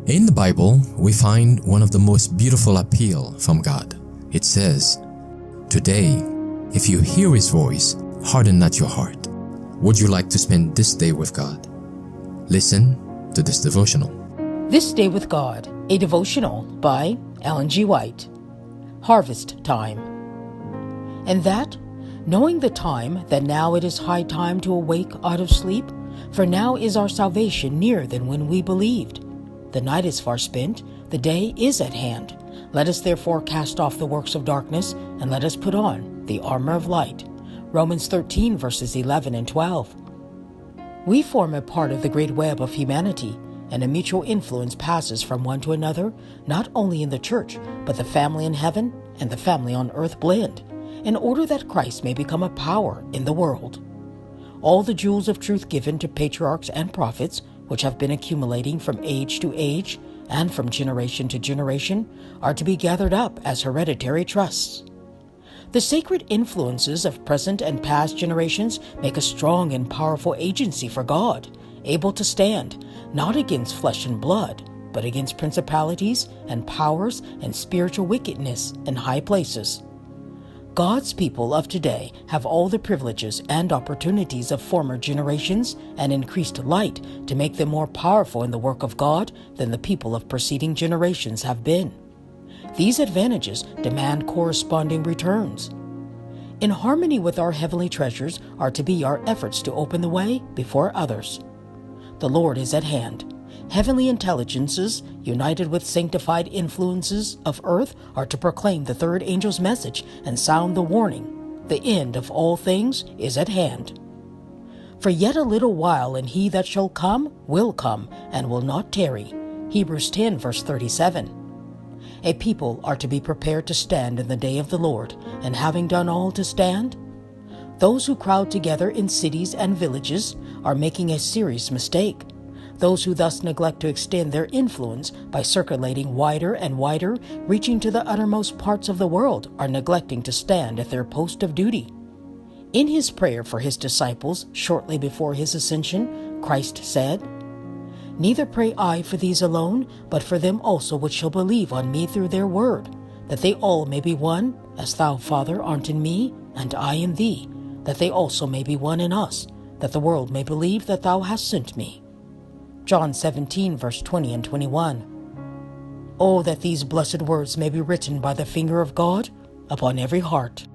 In the Bible, we find one of the most beautiful appeal from God. It says, "Today, if you hear His voice, harden not your heart." Would you like to spend this day with God? Listen to this devotional. This Day with God, a devotional by Ellen G. White. Harvesttime. And that, knowing the time, that now it is high time to awake out of sleep, for now is our salvation nearer than when we believed. The night is far spent, the day is at hand. Let us therefore cast off the works of darkness, and let us put on the armor of light. Romans 13 verses 11 and 12. We form a part of the great web of humanity, and a mutual influence passes from one to another, not only in the church, but the family in heaven and the family on earth blend, in order that Christ may become a power in the world. All the jewels of truth given to patriarchs and prophets, which have been accumulating from age to age and from generation to generation, are to be gathered up as hereditary trusts. The sacred influences of present and past generations make a strong and powerful agency for God, able to stand, not against flesh and blood, but against principalities and powers and spiritual wickedness in high places. God's people of today have all the privileges and opportunities of former generations and increased light to make them more powerful in the work of God than the people of preceding generations have been. These advantages demand corresponding returns. In harmony with our heavenly treasures are to be our efforts to open the way before others. The Lord is at hand. Heavenly intelligences, united with sanctified influences of earth, are to proclaim the third angel's message and sound the warning. The end of all things is at hand. For yet a little while, and he that shall come will come, and will not tarry. Hebrews 10 verse 37. A people are to be prepared to stand in the day of the Lord, and having done all to stand, those who crowd together in cities and villages are making a serious mistake. Those who thus neglect to extend their influence by circulating wider and wider, reaching to the uttermost parts of the world, are neglecting to stand at their post of duty. In his prayer for his disciples shortly before his ascension, Christ said, "Neither pray I for these alone, but for them also which shall believe on me through their word, that they all may be one, as thou, Father, art in me, and I in thee, that they also may be one in us, that the world may believe that thou hast sent me." John 17 verse 20 and 21. Oh, that these blessed words may be written by the finger of God upon every heart.